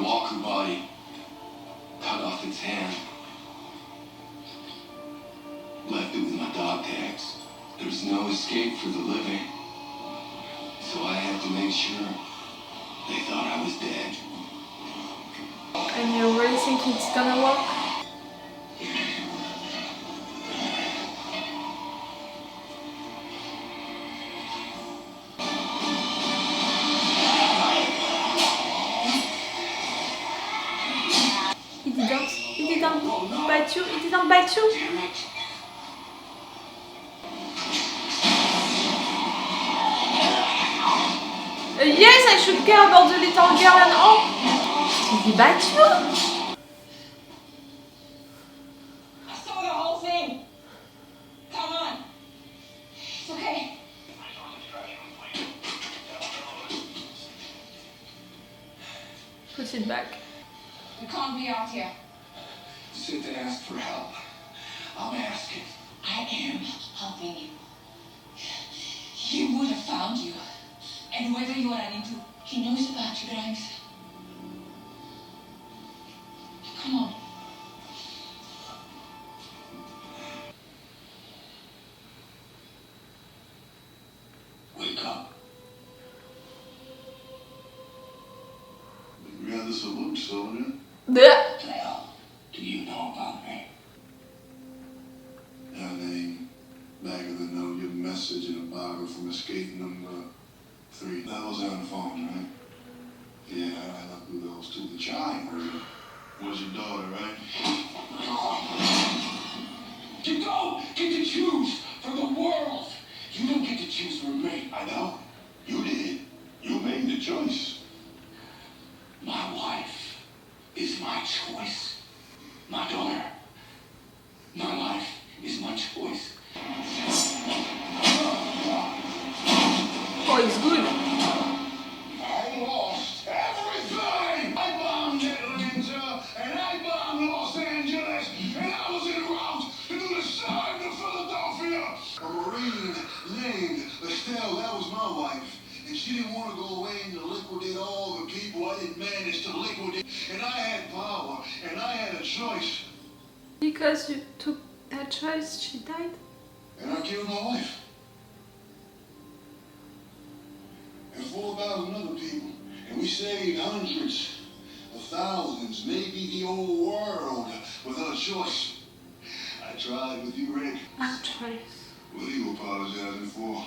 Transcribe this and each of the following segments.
walk her body, cut off its hand, left it with my dog tags. There's no escape for the living, so I had to make sure they thought I was dead. And you really think it's gonna work? He didn't bite you? He didn't bite you? Yes, I should care about the little girl and all. Did he bite you? I saw the whole thing. Come on. It's okay. Put it back. We can't be out here. Sit and ask for help. I'm asking. I am helping you. He would have found you. And whoever you are running to, he knows about your crimes. Come on. Wake up. Regarde ce bout, Sonia. Cleo, do you know about me? Your name, back of the note, your message in a bottle from escape number 3. That was on the phone, right? Yeah, I looked through those two. The child was your daughter, right? You don't get to choose for the world. You don't get to choose for me. I know. You did. You made the choice. My wife is my choice. My daughter. My life is my choice. Oh, it's good. I lost everything. I bombed Atlanta and I bombed Los Angeles and I was en route to do the same to Philadelphia. A Marine named Estelle, that was my wife. And she didn't want to go away and to liquidate all the people I didn't manage to liquidate. And I had power and I had a choice. Because you took that choice, she died? And I killed my wife. And 4,000 other people. And we saved hundreds of thousands, maybe the whole world, without a choice. I tried with you, Rick. A choice. What are you apologizing for?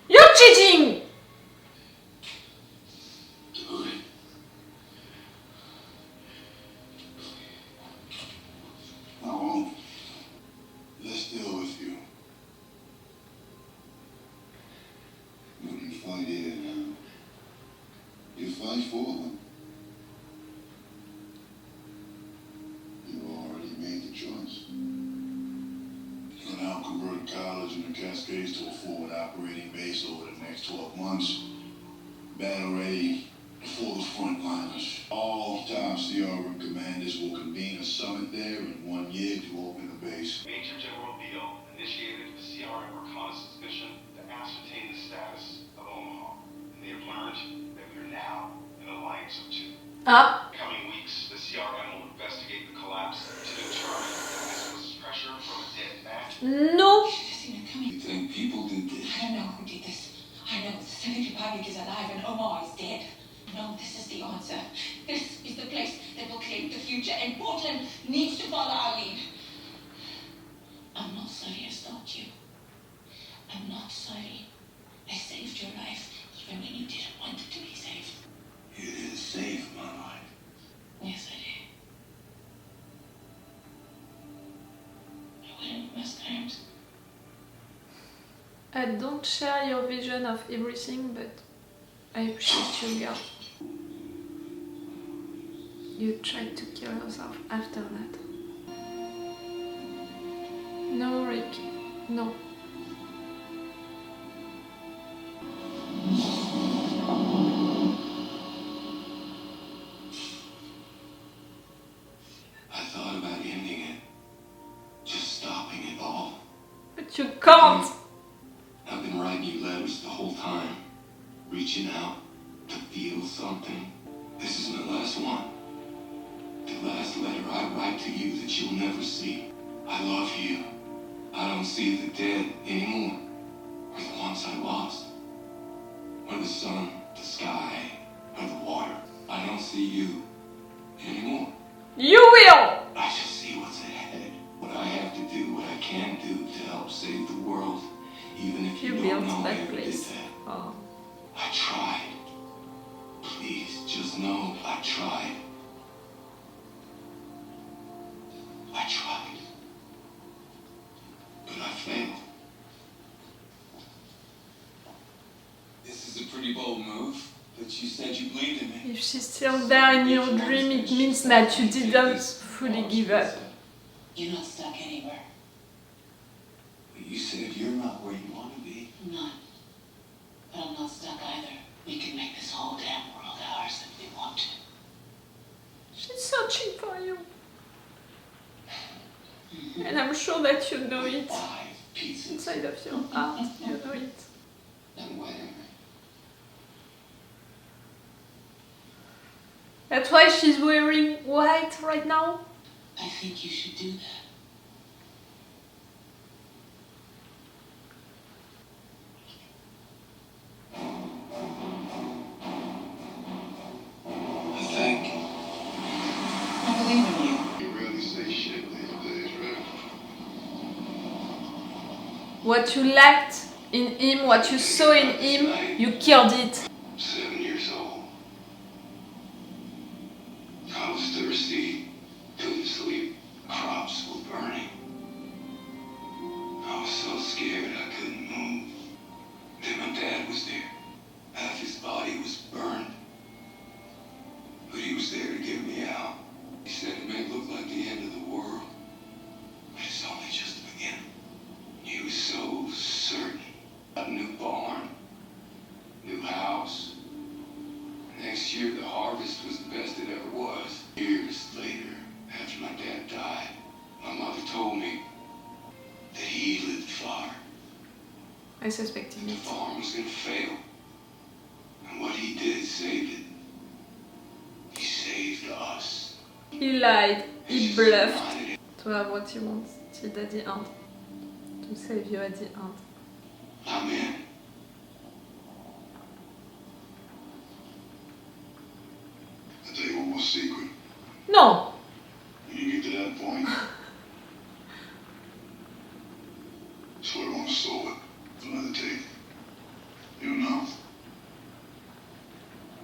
You're cheating! Do it. I won't. Let's deal with you. When you fight it, you fight for them. You already made the choice. You're now converting college and the Cascades to a forward operating base over the next 12 months. Battle ready for the frontliners. All top CRM commanders will convene a summit there in 1 year to open the base. Major General Beale initiated the CRM reconnaissance mission to ascertain the status of Omaha. And they have learned that we are now an alliance of 2. Ah. In the coming weeks, the CRM will investigate the collapse to determine if this was pressure from a dead man. No. You should have seen it coming. You think people did this? I don't know who did this. I know the Second Republic is alive and Omar is dead. No, this is the answer. This is the place that will claim the future, and Portland needs to follow our lead. I'm not sorry I stopped you. I'm not sorry. I saved your life, even when you didn't want it to be saved. You didn't save my life. Yes, I did. I wouldn't most times. I don't share your vision of everything, but I appreciate you, girl. You tried to kill yourself after that. No, Rick. No. I thought about ending it. Just stopping it all. whole time, reaching out to feel something. This is my last one. The last letter I write to you that you'll never see. I love you. I don't see the dead anymore, or the ones I lost, or the sun, the sky, or the water. I don't see you anymore. You will! I just see what's ahead. What I have to do, what I can do to help save the world, even if you don't built know I that ever did place. that. Oh. I tried. Please, just know I tried. I tried. But I failed. This is a pretty bold move, but you said you believed in me. If she's still there in your dream, it means that you didn't fully give up. You're not stuck anywhere. But you said you're not where you want to be. I'm not. But I'm not stuck either. We can make this whole damn world ours if we want to. She's searching for you. And I'm sure that you know it. 5 pieces. Inside of your heart, you know it. And whatever. That's why she's wearing white right now. I think you should do that. I think. I believe in you. You really say shit these days, right? What you lacked in him, what you saw in him, you killed it. 7 years old. I was thirsty, couldn't sleep, crops were burning. I was so scared I couldn't move. Then my dad was there. Half his body was burned. But he was there to get me out. He said it may look like the end of the world, but it's only just the beginning. He was so certain. A new barn, new house. Next year the harvest was the best it ever was. Years later, after my dad died, my mother told me that he lit the fire. I suspected The it. farm was gonna fail. And what he did saved it. He saved us. He lied, he He just bluffed reminded it. to have what he wants till at the end. To save you at the end. I'm in. I'll tell you one more secret. No! When you get to that point, swear on a sword, another take. You'll know.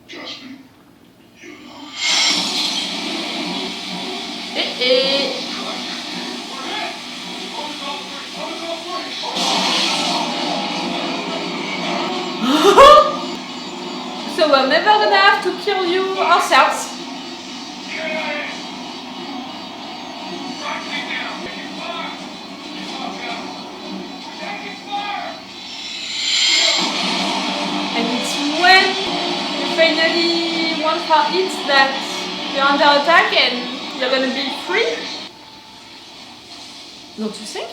Trust me, you'll know. So we're never gonna have to kill you ourselves. And it's when you finally want for it that you're under attack and you're gonna be free. Don't you think?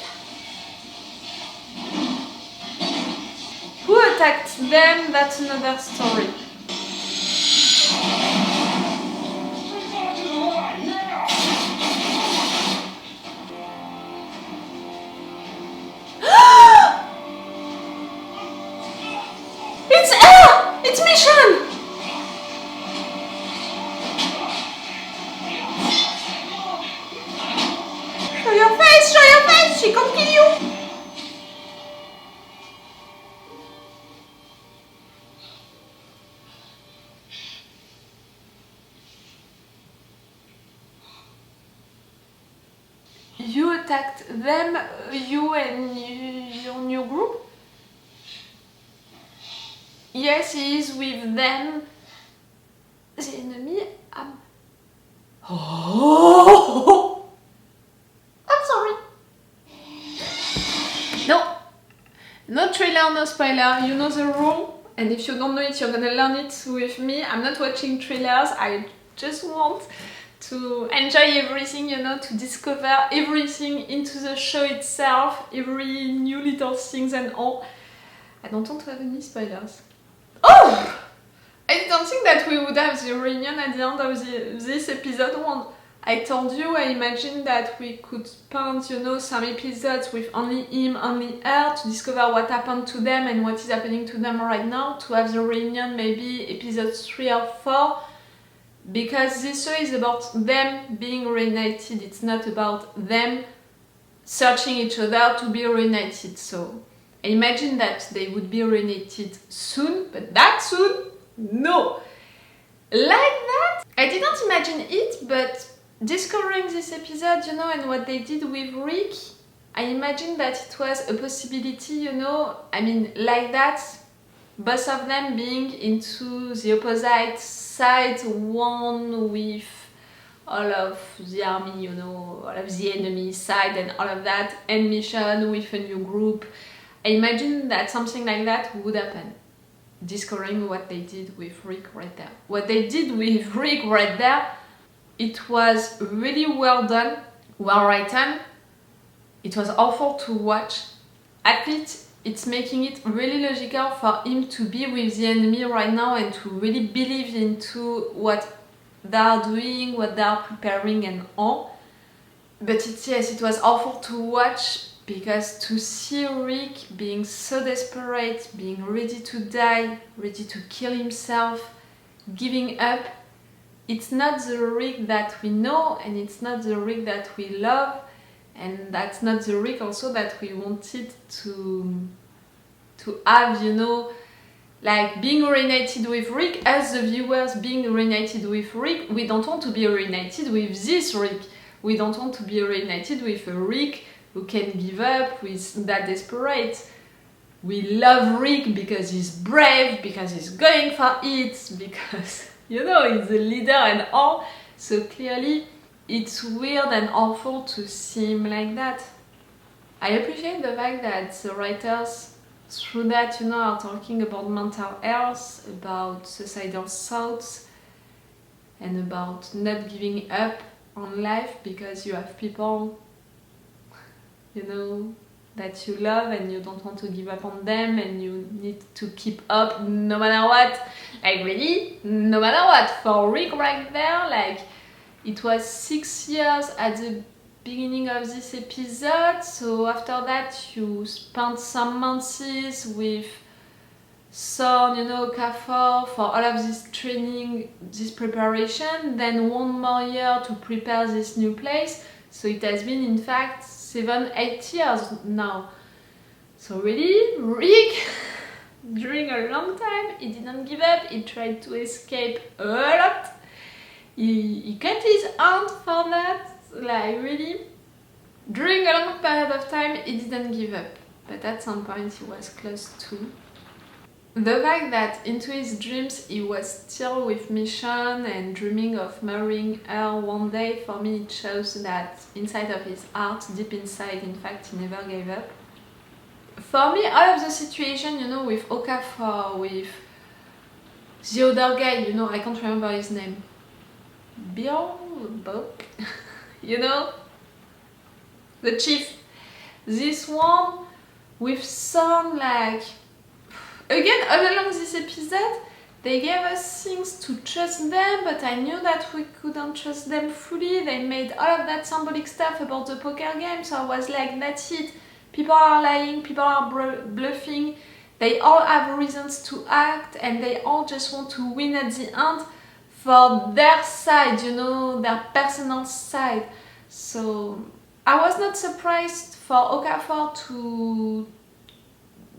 Who attacked them? That's another story. It's her! It's Michonne! Show your face! Show your face! She can't kill you! You attacked them, you and your new group? Yes, he is with them. The enemy. Oh! I'm sorry. No. No trailer, no spoiler. You know the rule. And if you don't know it, you're gonna learn it with me. I'm not watching trailers. I just want to enjoy everything, you know, to discover everything into the show itself, every new little things and all. I don't want to have any spoilers. Oh! I don't think that we would have the reunion at the end of this episode 1. I told you I imagined that we could spend, you know, some episodes with only him, only her, to discover what happened to them and what is happening to them right now, to have the reunion maybe episodes 3 or 4, because this show is about them being reunited, it's not about them searching each other to be reunited. So I imagine that they would be reunited soon, but that soon? No! Like that? I didn't imagine it, but discovering this episode, you know, and what they did with Rick, I imagined that it was a possibility, you know, I mean, like that, both of them being into the opposite side, one with all of the army, you know, all of the enemy side and all of that, and Michonne with a new group. I imagine that something like that would happen. Discovering what they did with Rick right there. What they did with Rick right there, it was really well done, well written. It was awful to watch. At least it's making it really logical for him to be with the enemy right now and to really believe into what they are doing, what they are preparing and all. But yes, it was awful to watch, because to see Rick being so desperate, being ready to die, ready to kill himself, giving up, it's not the Rick that we know, and it's not the Rick that we love, and that's not the Rick also that we wanted to have, you know, like being reunited with Rick. As the viewers being reunited with Rick, we don't want to be reunited with this Rick. We don't want to be reunited with a Rick who can give up, with that desperate. We love Rick because he's brave, because he's going for it, because, you know, he's the leader and all. So clearly it's weird and awful to see him like that. I appreciate the fact that the writers, through that, you know, are talking about mental health, about suicidal thoughts, and about not giving up on life, because you have people, you know, that you love and you don't want to give up on them, and you need to keep up no matter what. Like really, no matter what. For Rick right there, like, it was 6 years at the beginning of this episode, so after that you spent some months with Son, you know, Okafor, for all of this training, this preparation, then 1 more year to prepare this new place. So it has been, in fact, 7-8 years now. So really, Rick, during a long time, he didn't give up. He tried to escape a lot. He cut his hand for that. Like really, during a long period of time, he didn't give up. But at some point, he was close to. The fact that into his dreams he was still with Michonne and dreaming of marrying her one day, for me it shows that inside of his heart, deep inside, in fact, he never gave up. For me, all of the situation, you know, with Okafor, with the other guy, you know, I can't remember his name. Bob? You know? The chief. This one with some, like... Again, all along this episode, they gave us things to trust them, but I knew that we couldn't trust them fully. They made all of that symbolic stuff about the poker game, so I was like, that's it. People are lying, people are bluffing, they all have reasons to act, and they all just want to win at the end for their side, you know, their personal side. So I was not surprised for Okafor to...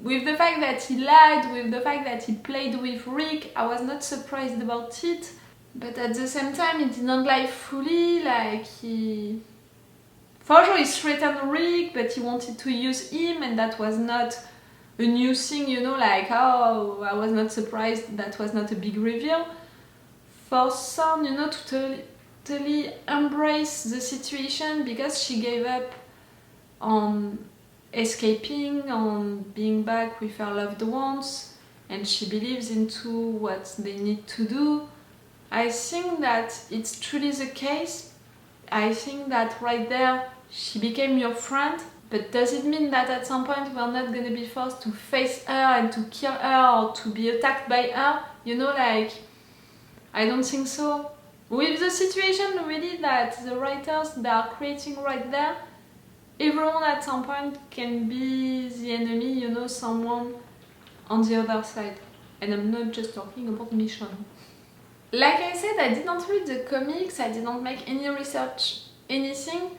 With the fact that he lied, with the fact that he played with Rick, I was not surprised about it. But at the same time, he didn't lie fully, like he... For sure he threatened Rick, but he wanted to use him, and that was not a new thing, you know, like, oh, I was not surprised, that was not a big reveal. For Son, you know, to totally embrace the situation, because she gave up on escaping, on being back with her loved ones, and she believes into what they need to do. I think that it's truly the case. I think that right there she became your friend, But does it mean that at some point we're not gonna be forced to face her and to kill her or to be attacked by her? You know, like, I don't think so. With the situation really that the writers that are creating right there, everyone at some point can be the enemy, you know, someone on the other side. And I'm not just talking about Michonne. Like I said, I didn't read the comics, I didn't make any research, anything.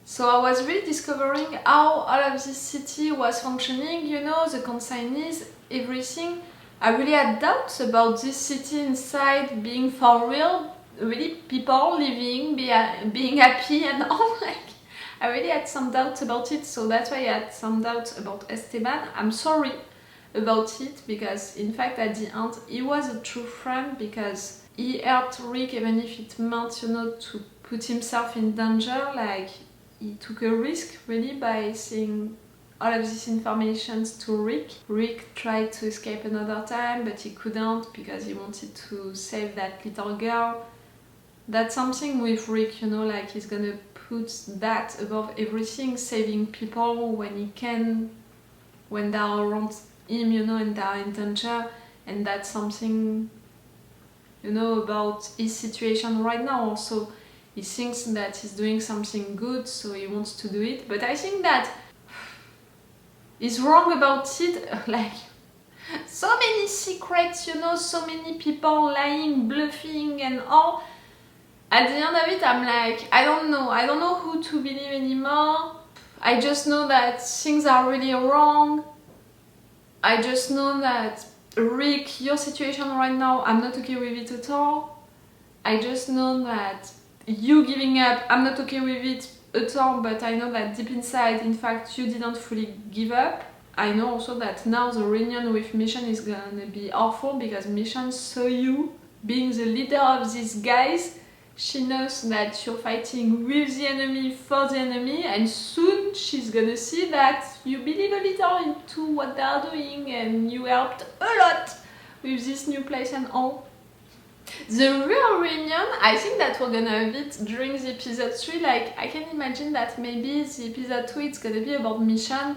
So I was really discovering how all of this city was functioning, you know, the consignees, everything. I really had doubts about this city inside being for real, really people living, being happy and all. Like, I really had some doubts about it, so that's why I had some doubts about Esteban. I'm sorry about it, because in fact at the end he was a true friend, because he helped Rick even if it meant, you know, to put himself in danger. Like, he took a risk really by saying all of this information to Rick. Rick tried to escape another time, but he couldn't because he wanted to save that little girl. That's something with Rick, you know, like he's gonna put that above everything, saving people when he can, when they are around him, you know, and they are in danger. And that's something, you know, about his situation right now also. He thinks that he's doing something good, so he wants to do it. But I think that he's wrong about it. Like, so many secrets, you know, so many people lying, bluffing and all. At the end of it, I'm like, I don't know who to believe anymore. I just know that things are really wrong. I just know that, Rick, your situation right now, I'm not okay with it at all. I just know that you giving up, I'm not okay with it at all, but I know that deep inside, in fact, you didn't fully give up. I know also that now the reunion with Michonne is gonna be awful, because Michonne saw you being the leader of these guys. She knows that you're fighting with the enemy, for the enemy, and soon she's gonna see that you believe a little into what they are doing and you helped a lot with this new place and all. The real reunion, I think that we're gonna have it during the episode 3. Like, I can imagine that maybe the episode 2 it's gonna be about Michonne.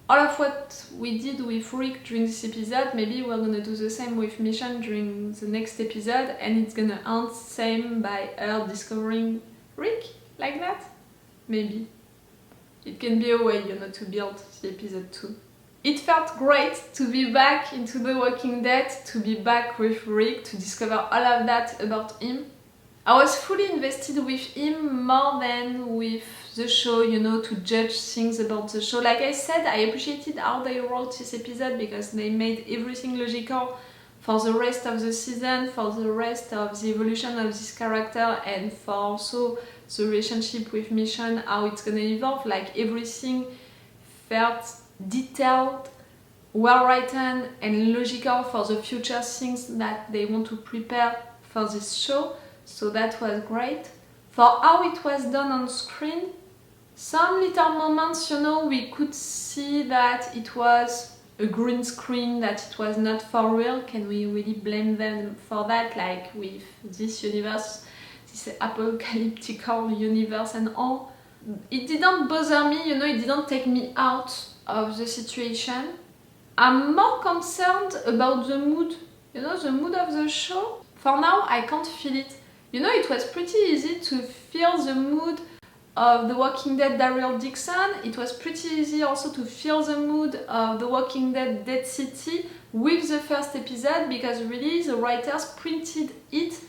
All of what we did with Rick during this episode, maybe we're gonna do the same with Michonne during the next episode, and it's gonna end same by her discovering Rick, like that? Maybe. It can be a way, you know, to build the episode 2. It felt great to be back into The Walking Dead, to be back with Rick, to discover all of that about him. I was fully invested with him more than with the show, you know, to judge things about the show. Like I said, I appreciated how they wrote this episode, because they made everything logical for the rest of the season, for the rest of the evolution of this character, and for also the relationship with Michonne, how it's gonna evolve. Like, everything felt detailed, well written and logical for the future things that they want to prepare for this show. So that was great. For how it was done on screen, some little moments, you know, we could see that it was a green screen, that it was not for real. Can we really blame them for that? Like, with this universe, this apocalyptic universe and all. It didn't bother me, you know, it didn't take me out of the situation. I'm more concerned about the mood, you know, the mood of the show. For now, I can't feel it. You know, it was pretty easy to feel the mood of The Walking Dead Daryl Dixon. It was pretty easy also to feel the mood of The Walking Dead Dead City with the first episode, because really the writers printed it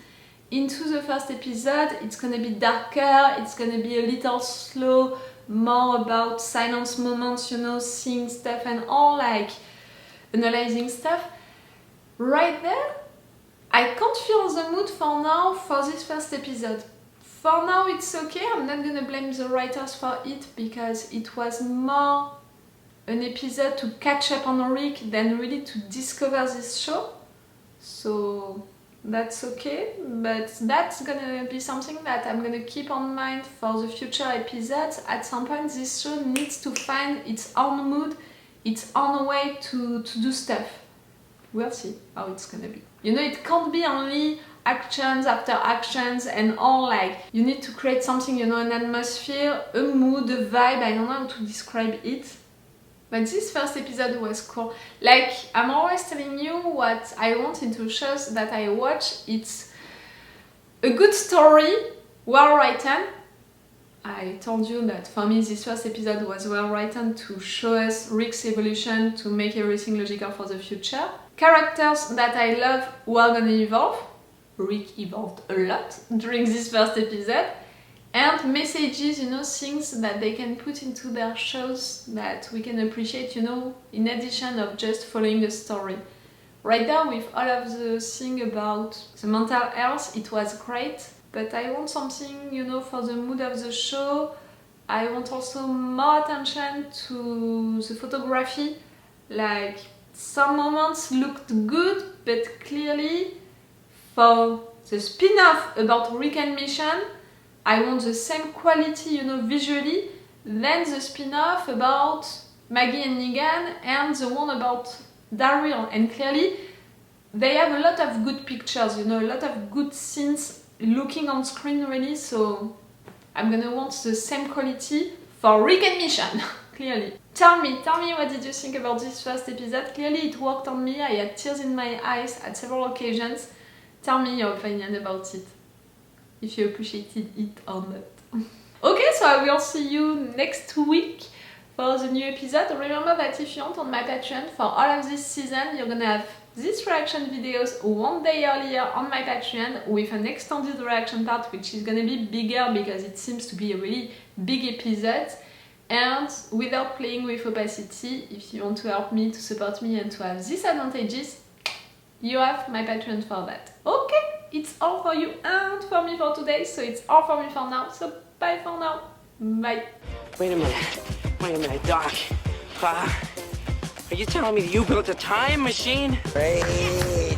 into the first episode. It's gonna be darker, it's gonna be a little slow, more about silence moments, you know, seeing stuff and all, like analyzing stuff. Right there, I can't feel the mood for now for this first episode. For now it's okay, I'm not gonna blame the writers for it, because it was more an episode to catch up on Rick than really to discover this show. So that's okay, but that's gonna be something that I'm gonna keep on mind for the future episodes. At some point this show needs to find its own mood, its own way to do stuff. we'll see how it's gonna be. You know, it can't be only actions after actions and all, like, you need to create something, you know, an atmosphere, a mood, a vibe, I don't know how to describe it. But this first episode was cool. Like, I'm always telling you what I want into shows that I watch. It's a good story, well written. I told you that for me this first episode was well written to show us Rick's evolution, to make everything logical for the future. Characters that I love who are gonna evolve. Rick evolved a lot during this first episode. And messages, you know, things that they can put into their shows that we can appreciate, you know, in addition of just following a story. Right now, with all of the thing about the mental health, it was great, but I want something, you know, for the mood of the show. I want also more attention to the photography. Like, some moments looked good, but clearly for the spin-off about Rick and Michonne, I want the same quality, you know, visually, than the spin-off about Maggie and Negan and the one about Daryl. And clearly, they have a lot of good pictures, you know, a lot of good scenes looking on screen really, so I'm gonna want the same quality for Rick and Michonne, clearly. Tell me what did you think about this first episode? Clearly it worked on me, I had tears in my eyes at several occasions. Tell me your opinion about it, if you appreciated it or not. Okay, so I will see you next week for the new episode. Remember that if you want on my Patreon for all of this season, you're gonna have these reaction videos one day earlier on my Patreon with an extended reaction part which is gonna be bigger because it seems to be a really big episode. And without playing with opacity, if you want to help me, to support me and to have these advantages, you have my Patreon for that. Okay, it's all for you and for me for today, so it's all for me for now, so bye for now. Bye. Wait a minute, Doc. Are you telling me that you built a time machine? Hey.